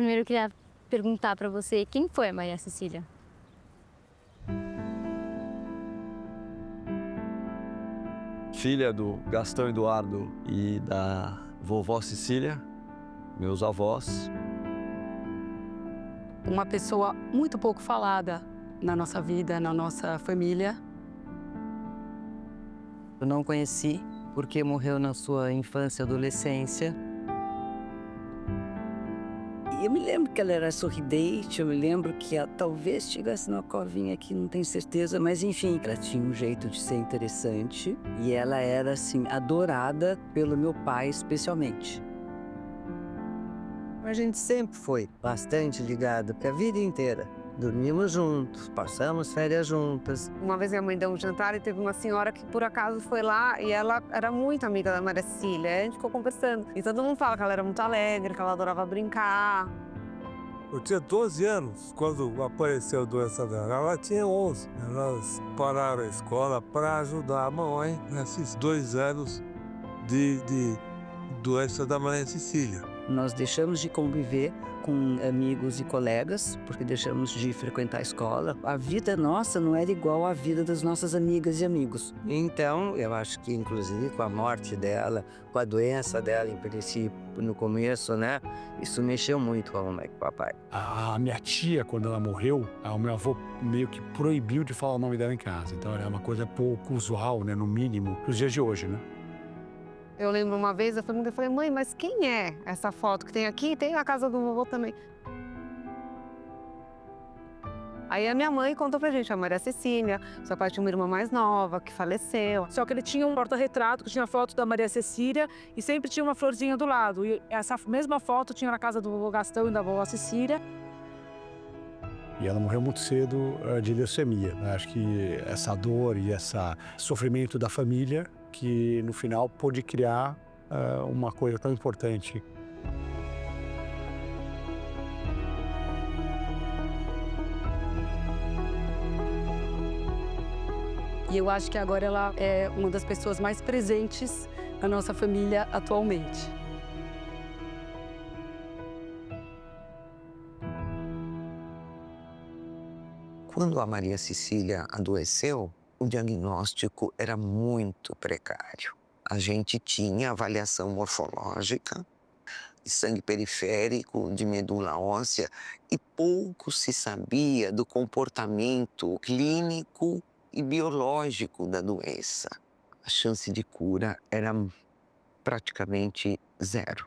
primeiro eu queria perguntar para você, quem foi a Maria Cecília? Filha do Gastão Eduardo e da vovó Cecília, meus avós. Uma pessoa muito pouco falada na nossa vida, na nossa família. Eu não conheci porque morreu na sua infância e adolescência. Eu me lembro que ela era sorridente, eu me lembro que ela talvez estivesse numa covinha aqui, não tenho certeza, mas enfim. Ela tinha um jeito de ser interessante e ela era, assim, adorada pelo meu pai, especialmente. A gente sempre foi bastante ligado, porque a vida inteira. Dormimos juntos, passamos férias juntas. Uma vez minha mãe deu um jantar e teve uma senhora que por acaso foi lá e ela era muito amiga da Maria Cecília. Aí a gente ficou conversando. E todo mundo fala que ela era muito alegre, que ela adorava brincar. Eu tinha 12 anos quando apareceu a doença dela. Ela tinha 11. Elas pararam a escola para ajudar a mãe nesses 2 anos de doença da Maria Cecília. Nós deixamos de conviver com amigos e colegas, porque deixamos de frequentar a escola. A vida nossa não era igual à vida das nossas amigas e amigos. Então, eu acho que, inclusive, com a morte dela, com a doença dela em princípio, no começo, né? Isso mexeu muito com a mamãe e com o papai. A minha tia, quando ela morreu, o meu avô meio que proibiu de falar o nome dela em casa. Então, era uma coisa pouco usual, né? No mínimo, nos dias de hoje, né? Eu lembro uma vez, eu falei, mãe, mas quem é essa foto que tem aqui? Tem na casa do vovô também. Aí a minha mãe contou pra gente, a Maria Cecília, seu pai tinha uma irmã mais nova, que faleceu. Só que ele tinha um porta-retrato que tinha foto da Maria Cecília e sempre tinha uma florzinha do lado. E essa mesma foto tinha na casa do vovô Gastão e da vovó Cecília. E ela morreu muito cedo de leucemia. Acho que essa dor e esse sofrimento da família que no final pôde criar uma coisa tão importante. E eu acho que agora ela é uma das pessoas mais presentes na nossa família atualmente. Quando a Maria Cecília adoeceu, o diagnóstico era muito precário. A gente tinha avaliação morfológica, de sangue periférico, de medula óssea, e pouco se sabia do comportamento clínico e biológico da doença. A chance de cura era praticamente zero.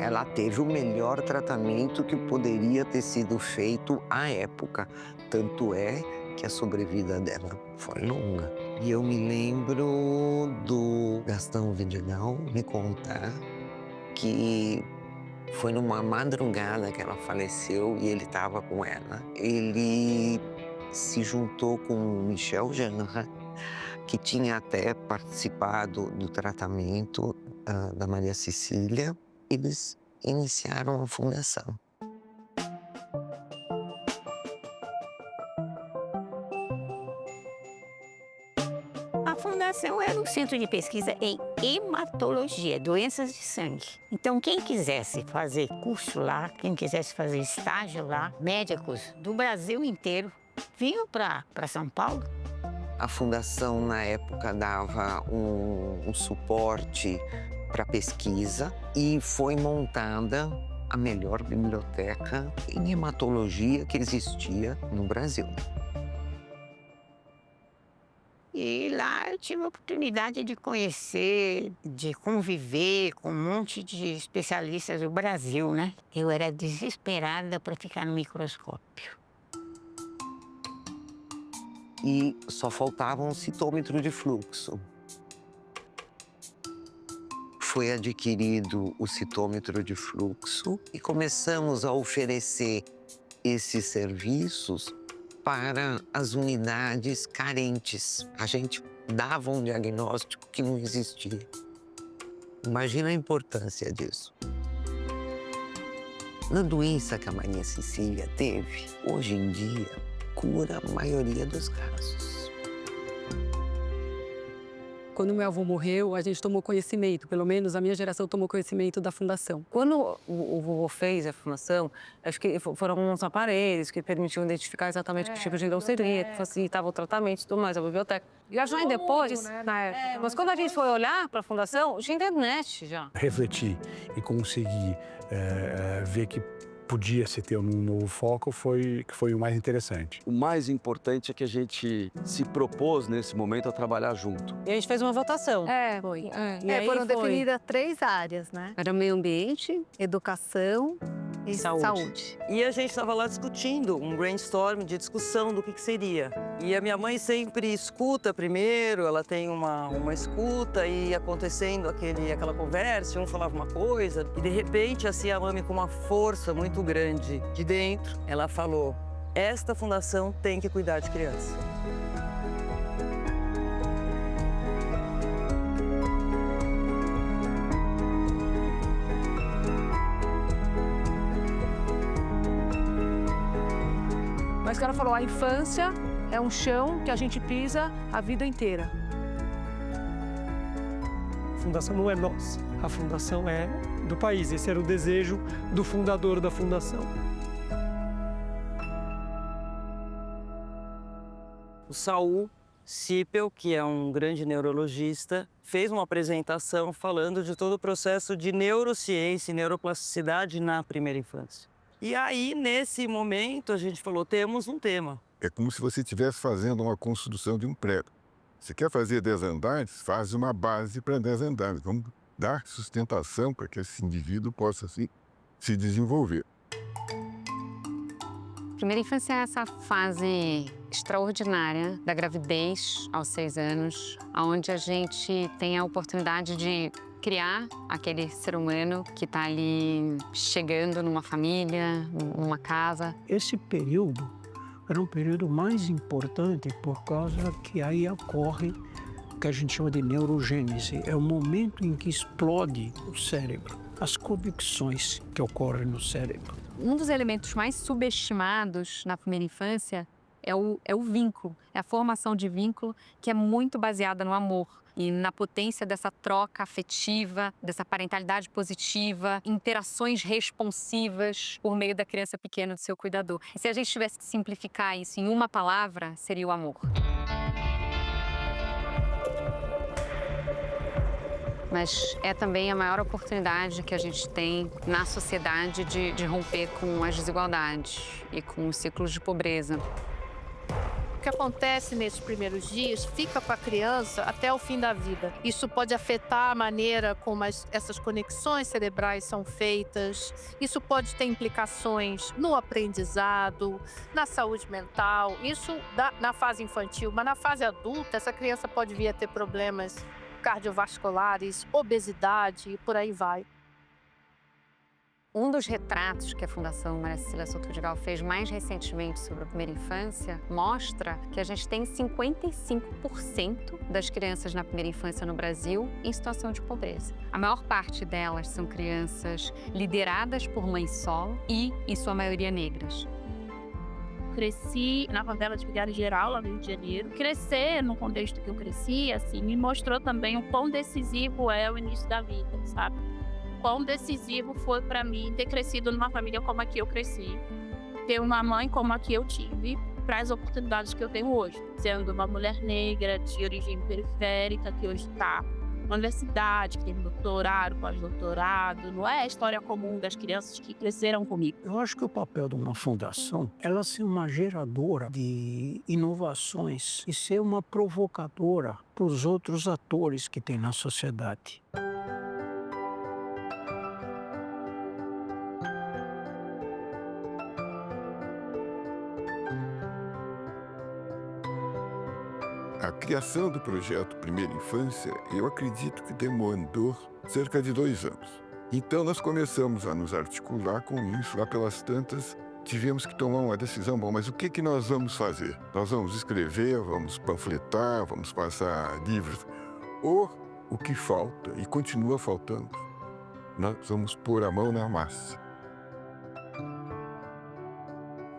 Ela teve o melhor tratamento que poderia ter sido feito à época. Tanto é que a sobrevida dela foi longa. E eu me lembro do Gastão Vidigal me contar que foi numa madrugada que ela faleceu e ele estava com ela. Ele se juntou com o Michel Janra, que tinha até participado do tratamento da Maria Cecília. Eles iniciaram a fundação. A fundação era um centro de pesquisa em hematologia, doenças de sangue. Então, quem quisesse fazer curso lá, quem quisesse fazer estágio lá, médicos do Brasil inteiro vinham para São Paulo. A fundação, na época, dava um suporte para pesquisa e foi montada a melhor biblioteca em hematologia que existia no Brasil. E lá eu tive a oportunidade de conhecer, de conviver com um monte de especialistas do Brasil, né? Eu era desesperada para ficar no microscópio. E só faltava um citômetro de fluxo. Foi adquirido o citômetro de fluxo e começamos a oferecer esses serviços para as unidades carentes. A gente dava um diagnóstico que não existia. Imagina a importância disso. Na doença que a Maria Cecília teve, hoje em dia, cura a maioria dos casos. Quando meu avô morreu, a gente tomou conhecimento, pelo menos a minha geração tomou conhecimento da fundação. Quando o vovô fez a fundação, acho que foram uns aparelhos que permitiam identificar exatamente que tipo de não seria, que facilitava o tratamento e tudo mais, a biblioteca. Já foi depois, na época. Mas quando a gente foi olhar para a fundação, tinha internet já. Refletir e conseguir ver que podia se ter um novo foco que foi o mais interessante. O mais importante é que a gente se propôs nesse momento a trabalhar junto. E a gente fez uma votação. Foi. E aí Foram foi. definidas 3 áreas, né? Era meio ambiente, educação e saúde. E a gente estava lá discutindo, um brainstorm de discussão do que seria. E a minha mãe sempre escuta primeiro, ela tem uma escuta e acontecendo aquela conversa, um falava uma coisa. E de repente, assim, a mãe com uma força muito grande de dentro, ela falou, esta fundação tem que cuidar de criança. Mas o cara falou, a infância é um chão que a gente pisa a vida inteira. A fundação não é nossa, a fundação é do país. Esse era o desejo do fundador da fundação. O Saul Sipel, que é um grande neurologista, fez uma apresentação falando de todo o processo de neurociência e neuroplasticidade na primeira infância. E aí, nesse momento, a gente falou, temos um tema. É como se você estivesse fazendo uma construção de um prédio. Você quer fazer 10 andares? Faz uma base para 10 andares. Vamos dar sustentação para que esse indivíduo possa, assim, se desenvolver. Primeira infância é essa fase extraordinária da gravidez aos 6 anos, onde a gente tem a oportunidade de criar aquele ser humano que está ali chegando numa família, numa casa. Esse período era um período mais importante por causa que aí ocorre o que a gente chama de neurogênese. É o momento em que explode o cérebro, as conexões que ocorrem no cérebro. Um dos elementos mais subestimados na primeira infância é o vínculo, é a formação de vínculo que é muito baseada no amor e na potência dessa troca afetiva, dessa parentalidade positiva, interações responsivas por meio da criança pequena do seu cuidador. E se a gente tivesse que simplificar isso em uma palavra, seria o amor. Mas é também a maior oportunidade que a gente tem na sociedade de romper com as desigualdades e com os ciclos de pobreza. O que acontece nesses primeiros dias fica com a criança até o fim da vida. Isso pode afetar a maneira como essas conexões cerebrais são feitas. Isso pode ter implicações no aprendizado, na saúde mental. Isso na fase infantil, mas na fase adulta, essa criança pode vir a ter problemas cardiovasculares, obesidade e por aí vai. Um dos retratos que a Fundação Maria Cecília Souto de Gal fez mais recentemente sobre a primeira infância mostra que a gente tem 55% das crianças na primeira infância no Brasil em situação de pobreza. A maior parte delas são crianças lideradas por mães solo e, em sua maioria, negras. Cresci na favela de Vigário Geral, lá no Rio de Janeiro. Crescer no contexto que eu cresci, assim, me mostrou também o quão decisivo é o início da vida, sabe? Quão decisivo foi para mim ter crescido numa família como a que eu cresci, ter uma mãe como a que eu tive, para as oportunidades que eu tenho hoje. Sendo uma mulher negra, de origem periférica, que hoje está na universidade, que tem doutorado, pós-doutorado, não é a história comum das crianças que cresceram comigo. Eu acho que o papel de uma fundação é ela ser uma geradora de inovações e ser uma provocadora para os outros atores que tem na sociedade. A criação do projeto Primeira Infância, eu acredito que demandou cerca de 2 anos. Então nós começamos a nos articular com isso, lá pelas tantas, tivemos que tomar uma decisão, bom, mas o que nós vamos fazer? Nós vamos escrever, vamos panfletar, vamos passar livros, ou o que falta, e continua faltando, nós vamos pôr a mão na massa.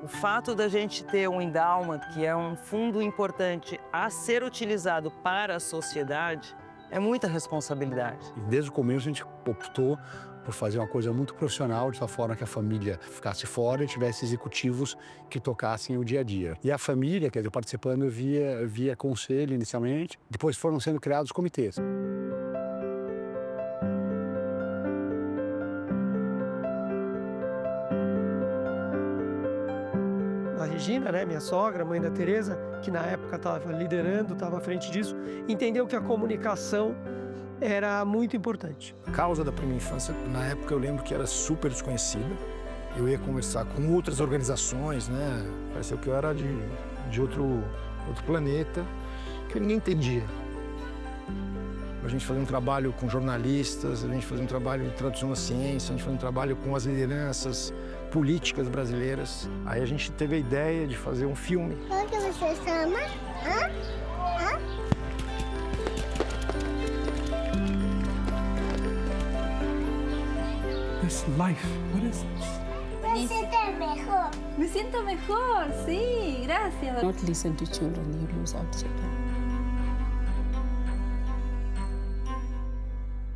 O fato da gente ter um endowment, que é um fundo importante a ser utilizado para a sociedade, É muita responsabilidade. E desde o começo a gente optou por fazer uma coisa muito profissional, de tal forma que a família ficasse fora e tivesse executivos que tocassem o dia a dia. E a família, quer dizer, participando via conselho inicialmente, depois foram sendo criados comitês. A Regina, né, minha sogra, mãe da Tereza, que na época estava liderando, estava à frente disso, entendeu que a comunicação era muito importante. A causa da primeira infância, na época eu lembro que era super desconhecida. Eu ia conversar com outras organizações, né? Pareceu que eu era de outro planeta, que ninguém entendia. A gente fazia um trabalho com jornalistas, a gente fazia um trabalho de tradução da ciência, a gente fazia um trabalho com as lideranças políticas brasileiras. Aí a gente teve a ideia de fazer um filme. Como que você chama? This life, what is this? Me siento mejor. Me siento mejor, sí, gracias. Not listen to children, you lose out children.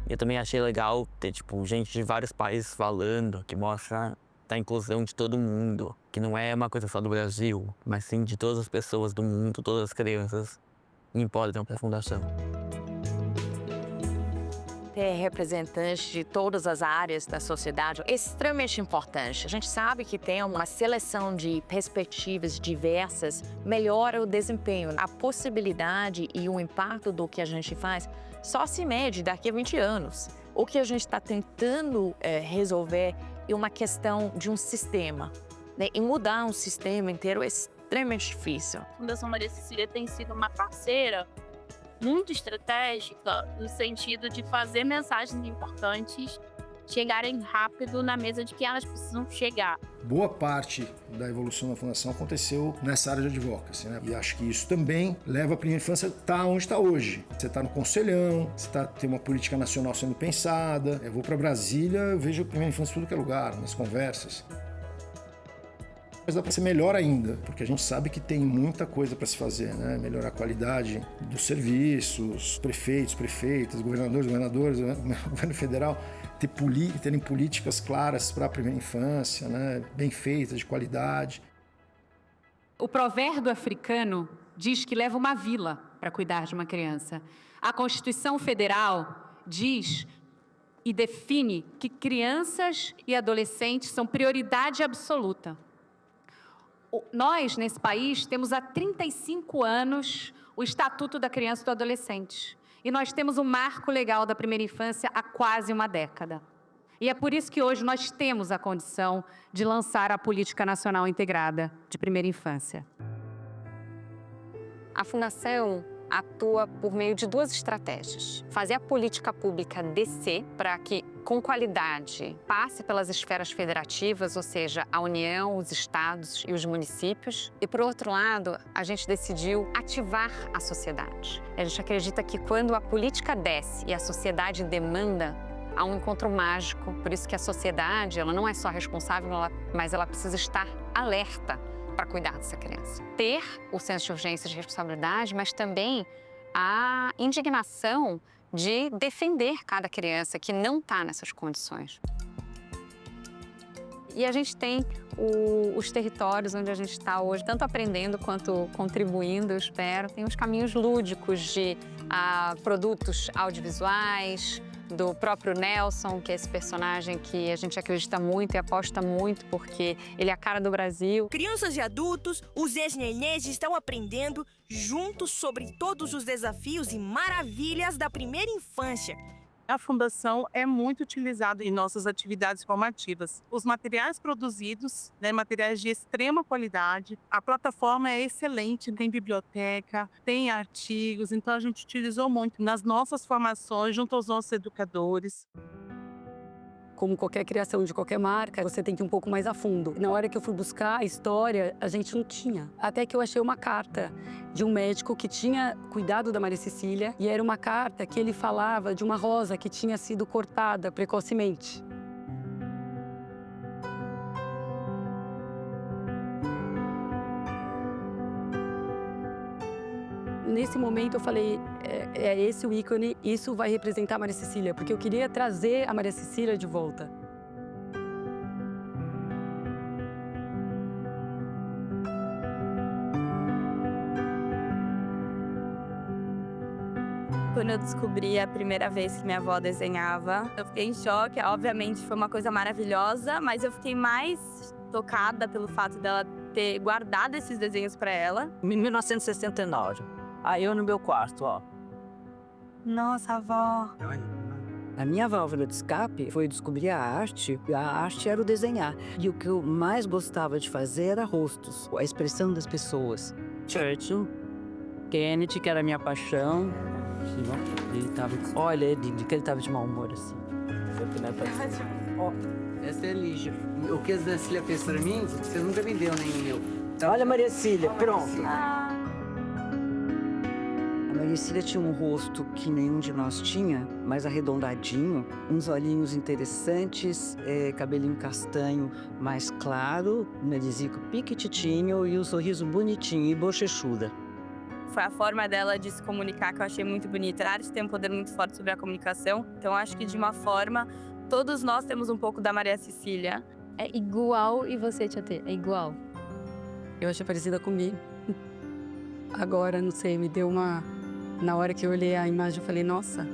Eu também achei legal ter, tipo, gente de vários países falando, que mostra a inclusão de todo mundo, que não é uma coisa só do Brasil, mas sim de todas as pessoas do mundo, todas as crianças que importam para a Fundação. Ter representantes de todas as áreas da sociedade é extremamente importante. A gente sabe que tem uma seleção de perspectivas diversas, melhora o desempenho. A possibilidade e o impacto do que a gente faz só se mede daqui a 20 anos. O que a gente está tentando resolver é uma questão de um sistema, né? E mudar um sistema inteiro é extremamente difícil. A Fundação Maria Cecília tem sido uma parceira muito estratégica no sentido de fazer mensagens importantes chegarem rápido na mesa de quem elas precisam chegar. Boa parte da evolução da Fundação aconteceu nessa área de advocacy, né? E acho que isso também leva a primeira infância a estar onde está hoje. Você está no Conselhão, você tem uma política nacional sendo pensada. Eu vou para Brasília, eu vejo a primeira infância em tudo que é lugar, nas conversas. Mas dá para ser melhor ainda, porque a gente sabe que tem muita coisa para se fazer, né? Melhorar a qualidade dos serviços, prefeitos, prefeitas, governadores, governo federal, terem políticas claras para a primeira infância, né? Bem feitas, de qualidade. O provérbio africano diz que leva uma vila para cuidar de uma criança. A Constituição Federal diz e define que crianças e adolescentes são prioridade absoluta. Nós, nesse país, temos há 35 anos o Estatuto da Criança e do Adolescente. E nós temos um marco legal da primeira infância há quase uma década. E é por isso que hoje nós temos a condição de lançar a Política Nacional Integrada de Primeira Infância. A Fundação atua por meio de duas estratégias. Fazer a política pública descer para que, com qualidade, passe pelas esferas federativas, ou seja, a União, os estados e os municípios. E, por outro lado, a gente decidiu ativar a sociedade. A gente acredita que quando a política desce e a sociedade demanda, há um encontro mágico. Por isso que a sociedade, ela não é só responsável, mas ela precisa estar alerta para cuidar dessa criança. Ter o senso de urgência e de responsabilidade, mas também a indignação de defender cada criança que não está nessas condições. E a gente tem os territórios onde a gente está hoje, tanto aprendendo quanto contribuindo, eu espero. Tem os caminhos lúdicos de produtos audiovisuais, do próprio Nelson, que é esse personagem que a gente acredita muito e aposta muito, porque ele é a cara do Brasil. Crianças e adultos, os ex-nenês estão aprendendo juntos sobre todos os desafios e maravilhas da primeira infância. A Fundação é muito utilizada em nossas atividades formativas. Os materiais produzidos, materiais de extrema qualidade, a plataforma é excelente, tem biblioteca, tem artigos, então a gente utilizou muito nas nossas formações junto aos nossos educadores. Como qualquer criação de qualquer marca, você tem que ir um pouco mais a fundo. Na hora que eu fui buscar a história, a gente não tinha. Até que eu achei uma carta de um médico que tinha cuidado da Maria Cecília, e era uma carta que ele falava de uma rosa que tinha sido cortada precocemente. nesse momento eu falei, é esse o ícone, isso vai representar a Maria Cecília, porque eu queria trazer a Maria Cecília de volta. Quando eu descobri a primeira vez que minha avó desenhava, eu fiquei em choque. Obviamente foi uma coisa maravilhosa, mas eu fiquei mais tocada pelo fato dela ter guardado esses desenhos para ela. Em 1969, aí eu no meu quarto, ó. Nossa, avó. A minha válvula de escape foi descobrir a arte era o desenhar. E o que eu mais gostava de fazer era rostos, a expressão das pessoas. Churchill, Kennedy, que era a minha paixão. Ele tava, olha, que ele tava de mau humor, assim. Ó, essa é a Lígia. O que a Cecília fez pra mim, você nunca me deu nem o meu. Olha a Maria Cília, pronto. A Maria Cília tinha um rosto que nenhum de nós tinha, mais arredondadinho, uns olhinhos interessantes, cabelinho castanho mais claro, narizinho piquititinho e um sorriso bonitinho e bochechuda. Foi a forma dela de se comunicar que eu achei muito bonita. A arte tem um poder muito forte sobre a comunicação, então acho que de uma forma, todos nós temos um pouco da Maria Cecília. É igual, e você, Tia T? É igual? Eu achei parecida comigo. Agora, não sei, me deu uma... Na hora que eu olhei a imagem, eu falei, nossa.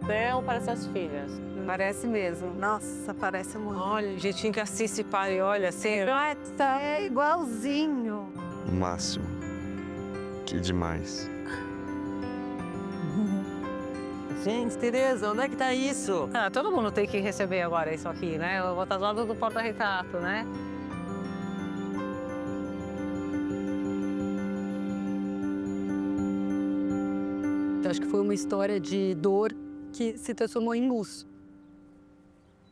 Bel parece as filhas. Parece mesmo. Nossa, parece muito. Olha, o jeitinho que assiste e para e olha assim. Nossa, é igualzinho. O máximo. Que demais. Gente, Tereza, onde é que tá isso? Ah, todo mundo tem que receber agora isso aqui, né? Eu vou estar do lado do porta-retrato, né? Então, acho que foi uma história de dor que se transformou em luz.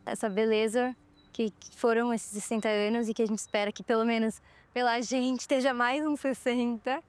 Essa beleza que foram esses 60 anos e que a gente espera que pelo menos pela gente esteja mais uns 60.